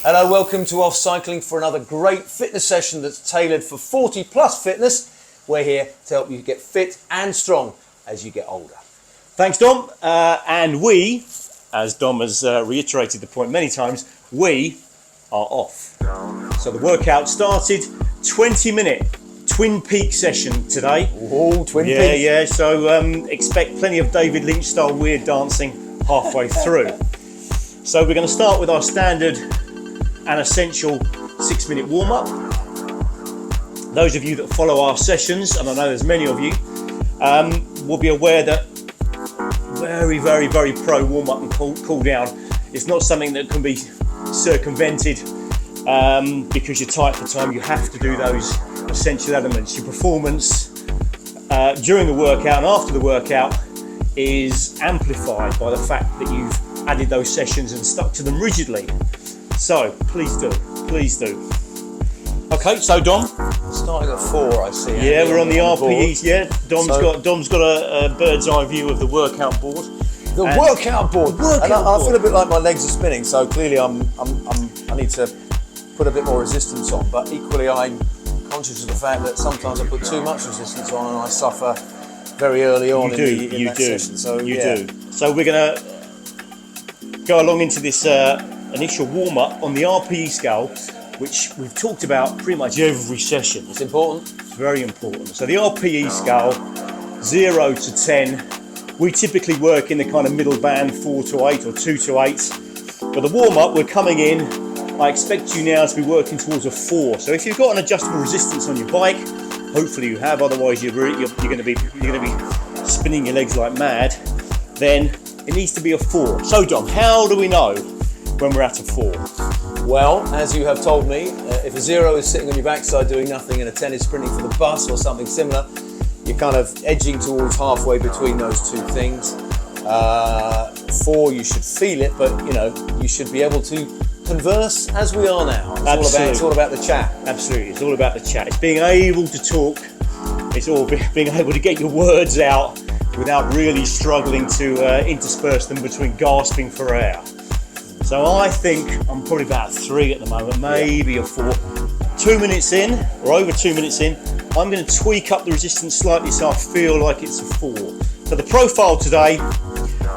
Hello, welcome to Off Cycling for another great fitness session that's tailored for 40 plus fitness. We're here to help you get fit and strong as you get older. Thanks, Dom. And we, as Dom has reiterated the point many times, we are off. So the workout started, 20-minute Twin Peak session today. Oh, Twin Peak. Yeah. So expect plenty of David Lynch style weird dancing halfway through. So we're going to start with our standard and essential 6-minute warm-up. Those of you that follow our sessions, and I know there's many of you, will be aware that very pro warm-up and cool down is not something that can be circumvented because you're tight for time. You have to do those essential elements. Your performance during the workout and after the workout is amplified by the fact that you've added those sessions and stuck to them rigidly. So please do. Okay, so Dom, starting at 4, I see. Yeah, we're on the RPEs. Yeah, Dom's got a bird's eye view of the workout board. The workout board. I feel a bit like my legs are spinning. So clearly, I need to put a bit more resistance on. But equally, I'm conscious of the fact that sometimes I put too much resistance on, and I suffer very early on in that session. So you do. So we're going to go along into this initial warm-up on the RPE scale, which we've talked about pretty much every session. It's important. It's very important. So the RPE scale, 0 to 10, we typically work in the kind of middle band, 4 to 8 or 2 to 8. For the warm-up, we're coming in, I expect you now to be working towards a 4. So if you've got an adjustable resistance on your bike, hopefully you have, otherwise you're going to be spinning your legs like mad, then it needs to be a 4. So Dom, how do we know when we're at a 4? Well, as you have told me, if a 0 is sitting on your backside doing nothing and a 10 is sprinting for the bus or something similar, you're kind of edging towards halfway between those two things. 4, you should feel it, but you should be able to converse as we are now. It's all about the chat. Absolutely, it's all about the chat. It's being able to talk. It's all being able to get your words out without really struggling to intersperse them between gasping for air. So I think I'm probably about 3 at the moment, maybe a 4. 2 minutes in, or over 2 minutes in, I'm going to tweak up the resistance slightly so I feel like it's a 4. So the profile today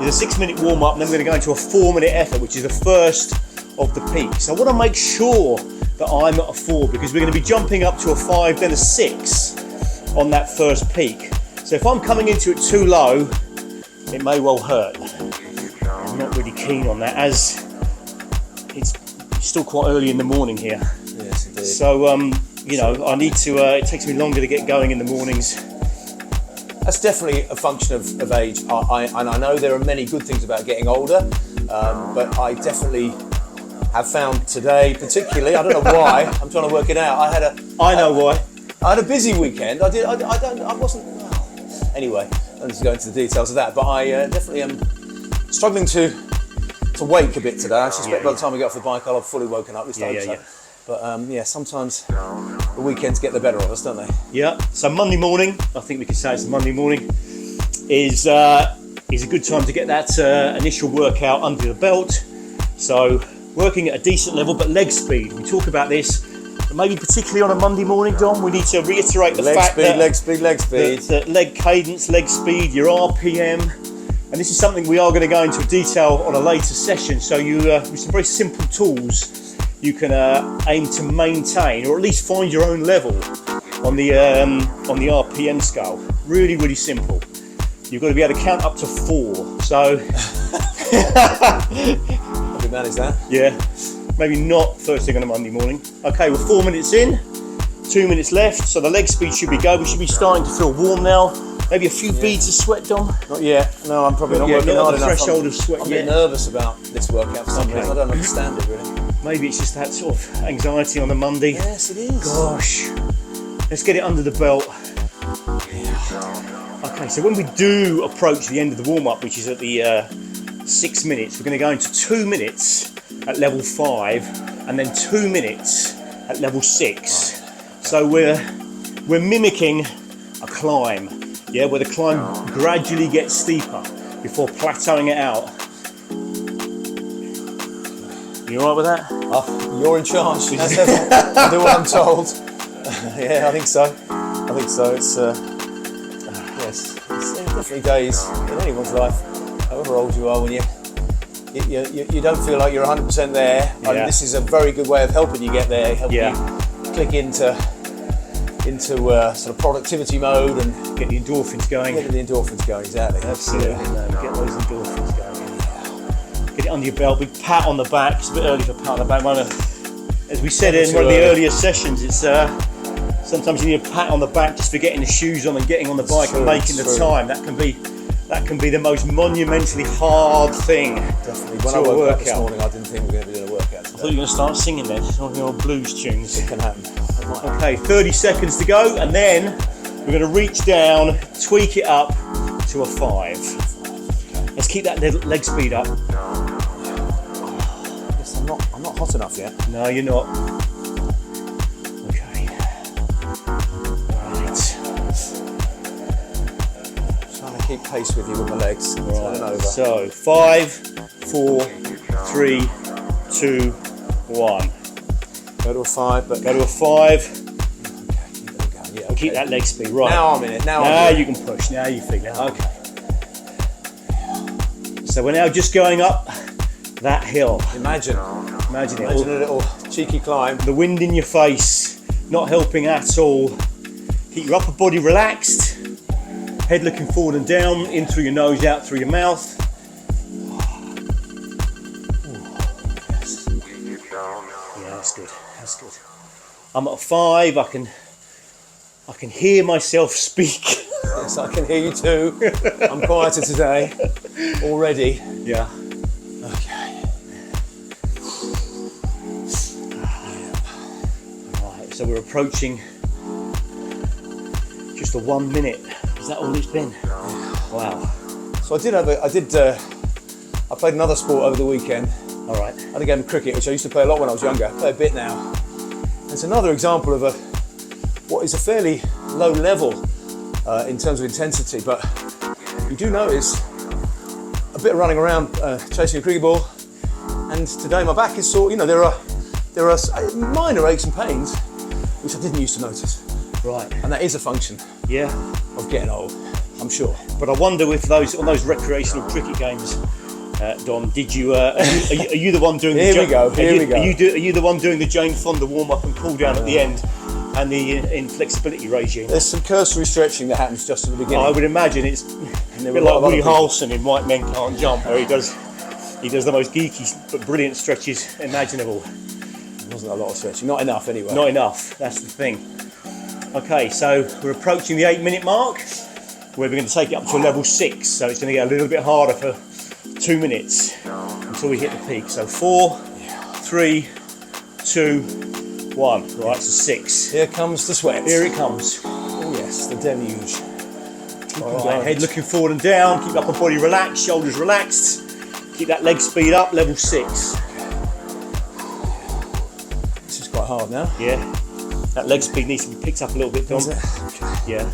is a 6-minute warm-up, and then we're going to go into a 4-minute effort, which is the first of the peaks. So I want to make sure that I'm at a 4 because we're going to be jumping up to a 5, then a 6 on that first peak. So if I'm coming into it too low, it may well hurt. I'm not really keen on that, as it's still quite early in the morning here. Yes, indeed. So, I need to, it takes me longer to get going in the mornings. That's definitely a function of age. And I know there are many good things about getting older, but I definitely have found today, particularly, I don't know why, I'm trying to work it out. I know why. I had a busy weekend. I wasn't, anyway, I don't need to go into the details of that, but I definitely am struggling to wake a bit today. I suspect by the time we get off the bike, I'll have fully woken up. At least I hope so. But sometimes the weekends get the better of us, don't they? Yeah. So Monday morning, I think we can say it's a Monday morning, is a good time to get that initial workout under the belt. So working at a decent level, but leg speed. We talk about this, maybe particularly on a Monday morning, Dom. We need to reiterate the fact that leg speed. That leg cadence, leg speed, your RPM. And this is something we are going to go into detail on a later session. So with some very simple tools, you can aim to maintain, or at least find your own level on the RPM scale. Really simple. You've got to be able to count up to 4. So I can manage that. Yeah, maybe not first thing on a Monday morning. Okay, we're 4 minutes in, 2 minutes left. So the leg speed should be good. We should be starting to feel warm now. Maybe a few beads of sweat, Dom? Not yet. No, I'm probably not working hard enough. Threshold of sweat I'm a bit nervous about this workout for some reason. I don't understand it really. Maybe it's just that sort of anxiety on the Monday. Yes, it is. Gosh, let's get it under the belt. Okay, so when we do approach the end of the warm-up, which is at the 6 minutes, we're going to go into 2 minutes at level 5, and then 2 minutes at level 6. So we're mimicking a climb. Yeah, where the climb gradually gets steeper before plateauing it out. You alright with that? You're in charge. I do what I'm told. Yeah, I think so. It's yes, it's definitely days in anyone's life, however old you are, when you don't feel like you're 100% there. Yeah. And this is a very good way of helping you get there, helping you click into sort of productivity mode and get the endorphins going. Get the endorphins going, exactly. Absolutely, man. Get those endorphins going. Get it under your belt. Big pat on the back. It's a bit early for a pat on the back. As we said in one of the earlier sessions, it's sometimes you need a pat on the back just for getting the shoes on and getting on the bike and making the time. That can be the most monumentally hard thing. Definitely. When I woke up this morning, I didn't think we were going to be doing a workout today. I thought you were going to start singing then, one of your blues tunes. It can happen. Okay, 30 seconds to go, and then we're going to reach down, tweak it up to a 5. Let's keep that leg speed up. Yes, I'm not hot enough yet. No, you're not. Okay. Right. Trying to keep pace with you with my legs. Right. Over. So 5, 4, 3, 2, 1. Go to a 5, but go to a 5. Okay, yeah, okay. Keep that leg speed right. Now I'm in it. Now you can push. Now you feel it. Okay. So we're now just going up that hill. Imagine it. A little cheeky climb. The wind in your face, not helping at all. Keep your upper body relaxed. Head looking forward and down, in through your nose, out through your mouth. Yeah, that's good. That's good. I'm at a 5. I can hear myself speak. Yes, I can hear you too. I'm quieter today already. Yeah. Okay. Right, so we're approaching just the 1 minute. Is that all it's been? Wow. So I played another sport over the weekend. All right. I had a game of cricket, which I used to play a lot when I was younger. I play a bit now. It's another example of what is a fairly low level in terms of intensity, but you do notice a bit of running around, chasing a cricket ball. And today my back is sore. You know, there are minor aches and pains, which I didn't used to notice. Right. And that is a function of getting old, I'm sure. But I wonder if on those recreational cricket games, Don, did you? Are you the one doing? Here we go. Are you the one doing the Jane Fonda warm up and cool down at the end, and the inflexibility regime? There's some cursory stretching that happens just at the beginning. I would imagine it's a bit like Woody Harrelson in White Men Can't Jump, where he does the most geeky but brilliant stretches imaginable. There wasn't a lot of stretching, not enough anyway. Not enough. That's the thing. Okay, so we're approaching the 8-minute mark, where we're going to take it up to a level 6. So it's going to get a little bit harder for 2 minutes until we hit the peak. So 4, 3, 2, 1. Right, so 6. Here comes the sweat. Here it comes. Oh yes, the deluge. All right, head looking forward and down. Keep upper body relaxed, shoulders relaxed. Keep that leg speed up, level 6. This is quite hard now. Yeah. That leg speed needs to be picked up a little bit, Dom. Is it? Okay. Yeah.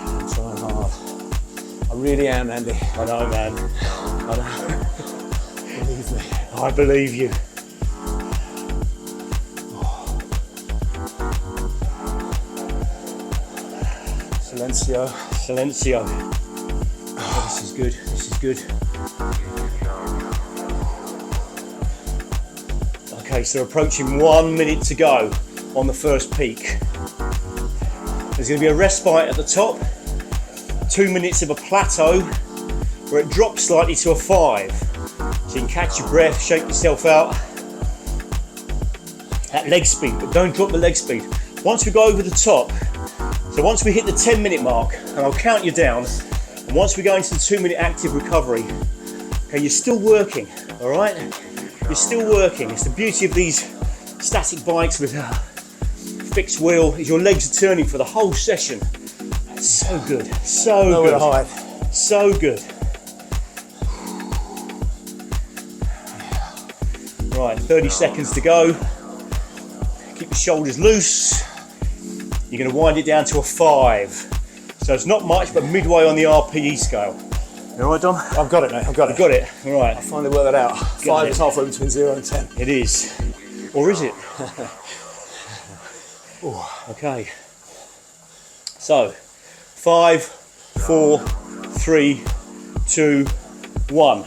I'm trying hard. I really am, Andy. I know, man. I know. Believe me. I believe you. Silencio. Silencio. Oh, this is good. This is good. Okay, so approaching 1 minute to go on the first peak. There's going to be a respite at the top. 2 minutes of a plateau where it drops slightly to a 5. So you can catch your breath, shake yourself out. That leg speed, but don't drop the leg speed. Once we go over the top, so once we hit the 10-minute mark, and I'll count you down, and once we go into the 2-minute active recovery, okay, you're still working, all right? You're still working. It's the beauty of these static bikes with a fixed wheel, is your legs are turning for the whole session. That's so good, so Nowhere good, to hide. so good. Right, 30 seconds to go. Keep your shoulders loose. You're going to wind it down to a 5. So it's not much, but midway on the RPE scale. You all right, Dom? I've got it, mate. I've got it. Got it. All right. I finally worked that out. 5 is halfway between 0 and 10. It is. Or is it? Okay. So, 5, 4, 3, 2, 1.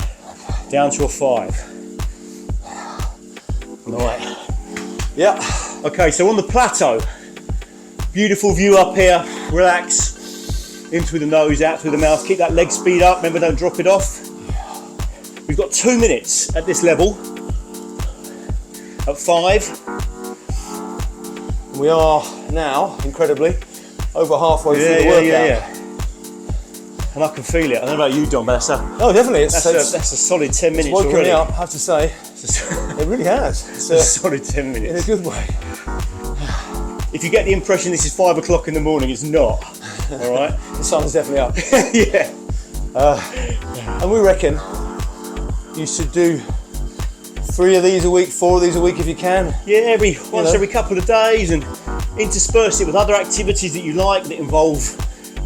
Down to a 5. Right. Yeah. Okay, so on the plateau, beautiful view up here. Relax. In through the nose, out through the mouth. Keep that leg speed up. Remember, don't drop it off. We've got 2 minutes at this level. At 5. We are now, incredibly, over halfway through the workout. Yeah. And I can feel it. I don't know about you, Dom, but that's a Definitely. that's a solid 10 minutes woken already. me up, I have to say. It really has. It's a solid 10 minutes. In a good way. If you get the impression this is 5 o'clock in the morning, it's not. All right? The sun's definitely up. Yeah. And we reckon you should do 3 of these a week, 4 of these a week if you can. Yeah, once every couple of days, and intersperse it with other activities that you like that involve,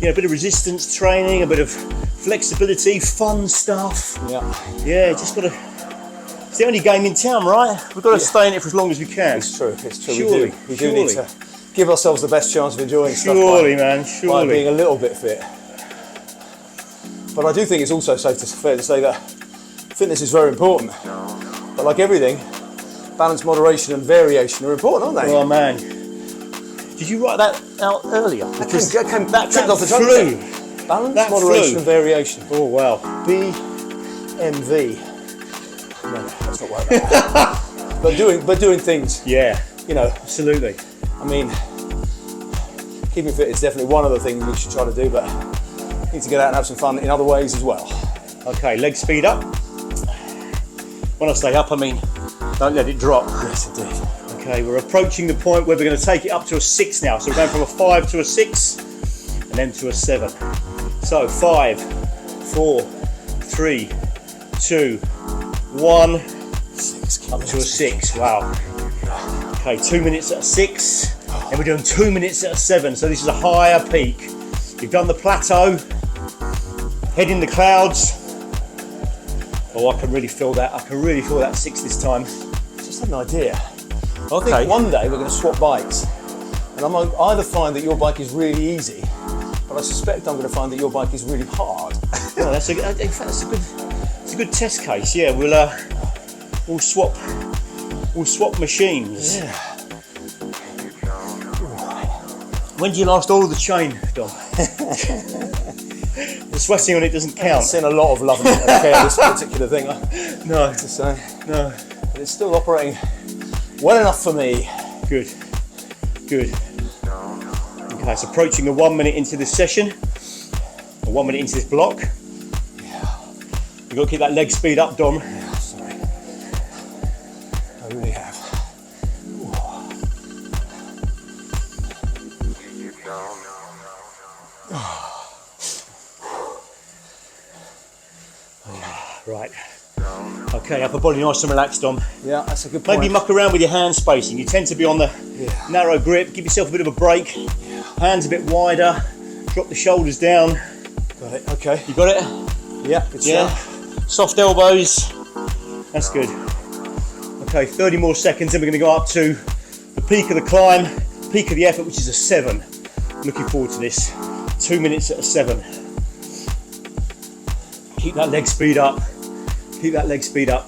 a bit of resistance training, a bit of flexibility, fun stuff. Yeah, just got to. It's the only game in town, right? We've got to stay in it for as long as we can. It's true. Surely, we do need to give ourselves the best chance of enjoying stuff by being a little bit fit. But I do think it's also fair to say that fitness is very important. But like everything, balance, moderation and variation are important, aren't they? Oh man, did you write that out earlier? That tripped off the tongue. Balance, moderation and variation. Oh wow. BMV. No, that's not what but doing things. Yeah. Absolutely. I mean, keeping fit is definitely one of the things we should try to do, but you need to get out and have some fun in other ways as well. Okay, leg speed up. When I say up, I mean don't let it drop. Yes, indeed. Okay, we're approaching the point where we're going to take it up to a 6 now. So we're going from a 5 to a 6 and then to a 7. So 5, 4, 3, 2, 1, up to a 6. Wow. Okay, 2 minutes at a 6, and we're doing 2 minutes at a 7. So this is a higher peak. You've done the plateau, head in the clouds. Oh, I can really feel that. I can really feel that 6 this time. Just had an idea. Okay. I think one day we're going to swap bikes, and I might either find that your bike is really easy, but I suspect I'm going to find that your bike is really hard. No, in fact, that's a good test case. Yeah, we'll swap machines. Yeah. When did you last oil the chain, Dom? The sweating on it doesn't count. I've seen a lot of love and care this particular thing. No. To say. No. But it's still operating well enough for me. Good. Okay, it's approaching the 1 minute into this session, or 1 minute into this block. Yeah. You've got to keep that leg speed up, Dom. Yeah, sorry. I really have. Right. Okay, upper body nice and relaxed, Dom. Yeah, that's a good point. Maybe muck around with your hand spacing. You tend to be on the narrow grip. Give yourself a bit of a break. Yeah. Hands a bit wider. Drop the shoulders down. Got it, okay. You got it? Yeah, good Yeah. Soft elbows. That's good. Okay, 30 more seconds, and we're going to go up to the peak of the climb, peak of the effort, which is a 7. Looking forward to this. 2 minutes at a 7. Keep that leg speed up. Keep that leg speed up.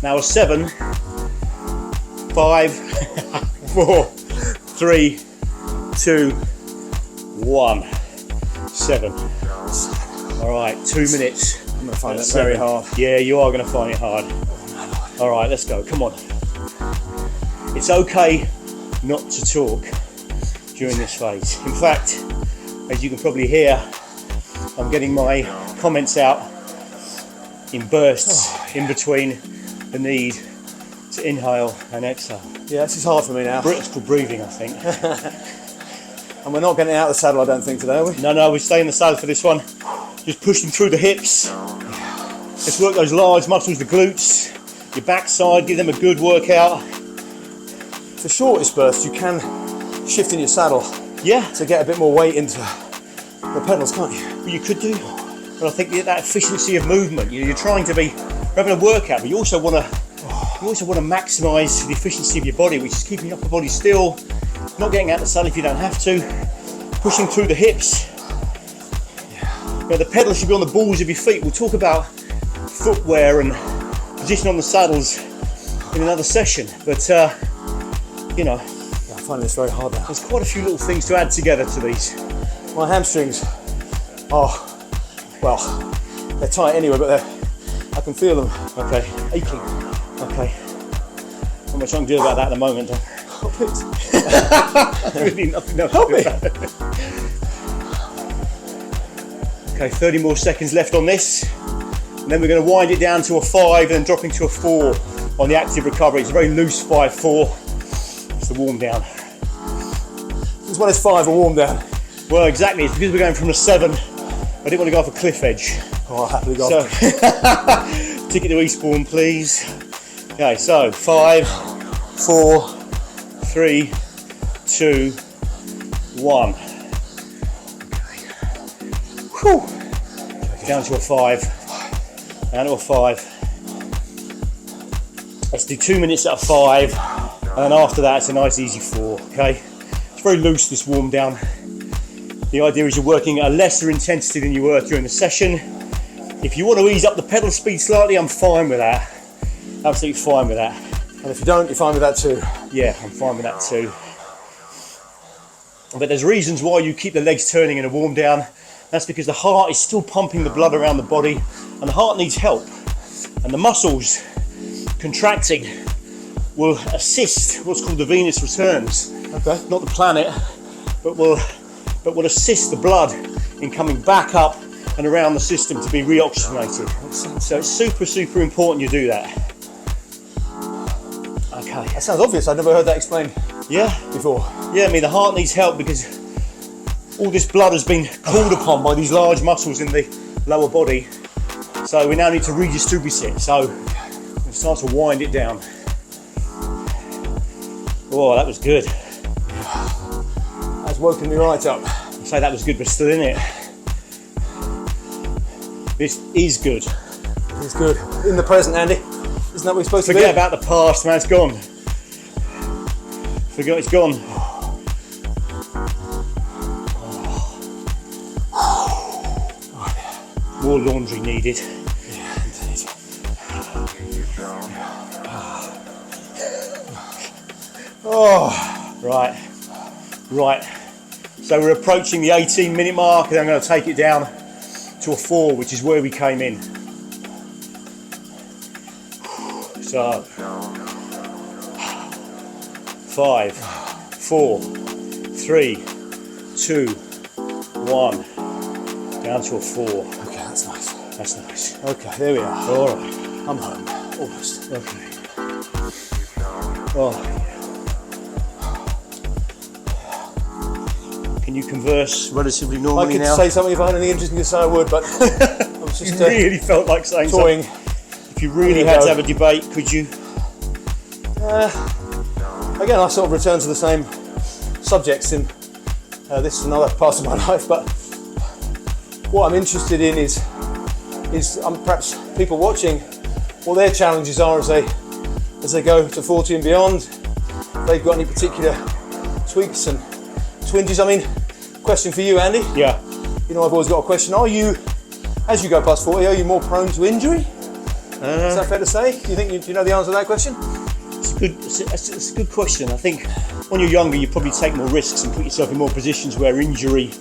Now a 7, 5, 4, 3, 2, 1, 7. All right, 2 minutes. I'm going to find that very hard. Yeah, you are going to find it hard. All right, let's go. Come on. It's okay not to talk during this phase. In fact, as you can probably hear, I'm getting my comments out in bursts in between the need to inhale and exhale. Yeah, this is hard for me now. It's called breathing, I think. And we're not getting out of the saddle, I don't think, today, are we? No, we stay in the saddle for this one. Just push them through the hips. Let's work those large muscles, the glutes, your backside, give them a good workout. for shortest bursts, you can shift in your saddle Yeah, to get a bit more weight into the pedals, can't you? well, you could do. But I think that efficiency of movement, you're trying to be, you're having a workout, but you also want to maximise the efficiency of your body, which is keeping your upper body still, not getting out the saddle if you don't have to, pushing through the hips. You know, the pedals should be on the balls of your feet. We'll talk about footwear and position on the saddles in another session, but you know, Yeah, I'm finding this very hard now. there's quite a few little things to add together to these. My hamstrings are, well, they're tight anyway, but I can feel them. Okay, Aching. okay. Not much I can do about that at the moment. Oh, please. Really nothing else Help to do me. about it. Okay, 30 more seconds left on this. And then we're going to wind it down to a 5 and then dropping to a 4 on the active recovery. It's a very loose 5-4. It's the warm down. This one is 5, a warm down. Well, exactly. It's because we're going from a 7. I didn't want to go off a cliff edge. Oh, I'll happily go. So, ticket to Eastbourne, please. Okay, so 5, 4, 3, 2, 1. Whew. Down to a 5. Down to a 5. Let's do 2 minutes at a 5, and then after that it's a nice easy 4. Okay, it's very loose, this warm down. The idea is you're working at a lesser intensity than you were during the session. If you want to ease up the pedal speed slightly, I'm fine with that. Absolutely fine with that. And if you don't, you're fine with that too. Yeah, I'm fine with that too. But there's reasons why you keep the legs turning in a warm down. That's because the heart is still pumping the blood around the body, and the heart needs help. And the muscles contracting will assist what's called the venous returns. Okay. Not the planet, but will assist the blood in coming back up and around the system to be reoxygenated. So it's super, super important you do that. Okay. That sounds obvious. I've never heard that explained Yeah. before. Yeah, I mean, the heart needs help because all this blood has been called upon by these large muscles in the lower body. So we now need to redistribute it. So we start to wind it down. Oh, that was good. That's woken me right up. I'd say that was good, but still in it. This is good. It's good. In the present, Andy. Isn't that what we're supposed to be? Forget about the past, man, it's gone. Forget it's gone. More laundry needed. Yeah, indeed. Oh, Right. So we're approaching the 18-minute mark, and I'm going to take it down to a 4, which is where we came in. So 5, 4, 3, 2, 1. Down to a 4. okay, that's nice. That's nice. Okay, there we are. All right. I'm home. Almost. Okay. Oh. Can you converse relatively I normally could now? say something if I had anything interesting to say, I would, but I was You just really felt like saying toying. something. If you really There you had go. to have a debate, could you? Again, I sort of return to the same subjects in this and other parts of my life, but what I'm interested in is perhaps people watching what their challenges are as they go to 40 and beyond. If they've got any particular tweaks and twinges. I mean, question for you, Andy. Yeah. You know, I've always got a question. Are you, as you go past 40, are you more prone to injury? Is that fair to say? Do you think you know the answer to that question? It's a good question. I think when you're younger, you probably take more risks and put yourself in more positions where injury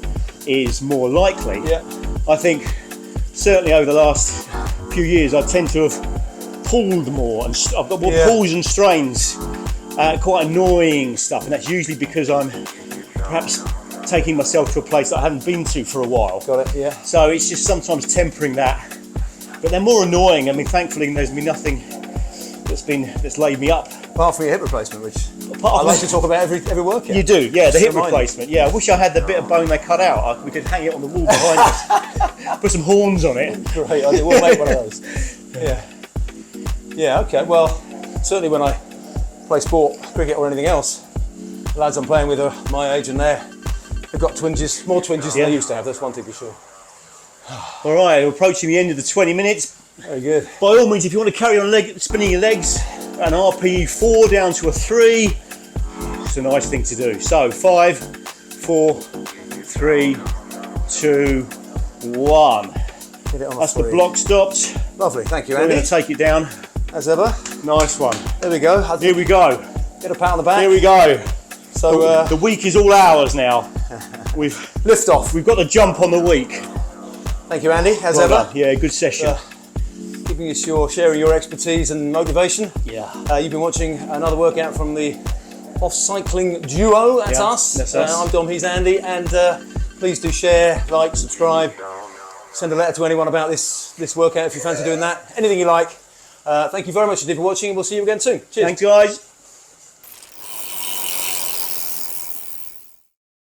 is more likely. Yeah. I think certainly over the last few years, I tend to have pulled more, and I've got more pulls and strains, quite annoying stuff, and that's usually because I'm perhaps taking myself to a place that I haven't been to for a while. Got it, yeah. So it's just sometimes tempering that, but they're more annoying. I mean, thankfully, there's been nothing that's laid me up. Apart from your hip replacement, which Apart I from- like to talk about every workout. You do, yeah, the Just hip remind me. replacement. Yeah, I wish I had the bit of bone they cut out. We could hang it on the wall behind us. Put some horns on it. Great idea. We'll make one of those. Yeah. Yeah. Okay. Well, certainly when I play sport, cricket or anything else, the lads I'm playing with are my age and they've got twinges, more twinges than they used to have, that's one thing for sure. All right, we're approaching the end of the 20 minutes. Very good. By all means, if you want to carry on spinning your legs, an RPE 4 down to a 3, it's a nice thing to do. So 5, 4, 3, 2, 1. Get it on That's the block stopped. Lovely, thank you, We're Andy. going to take it down. As ever. Nice one. There we go. Here we go. Get a pat on the back. Here we go. So the week is all ours now. We've lift off. We've got the jump on the week. Thank you, Andy, as Well ever. done. Yeah, good session. Giving us sharing your expertise and motivation. Yeah. You've been watching another workout from the Off Cycling Duo. That's us. That's us. I'm Dom, he's Andy, and please do share, like, subscribe, send a letter to anyone about this workout if you fancy doing that. Anything you like. Thank you very much indeed for watching, and we'll see you again soon. Cheers. Thanks, guys.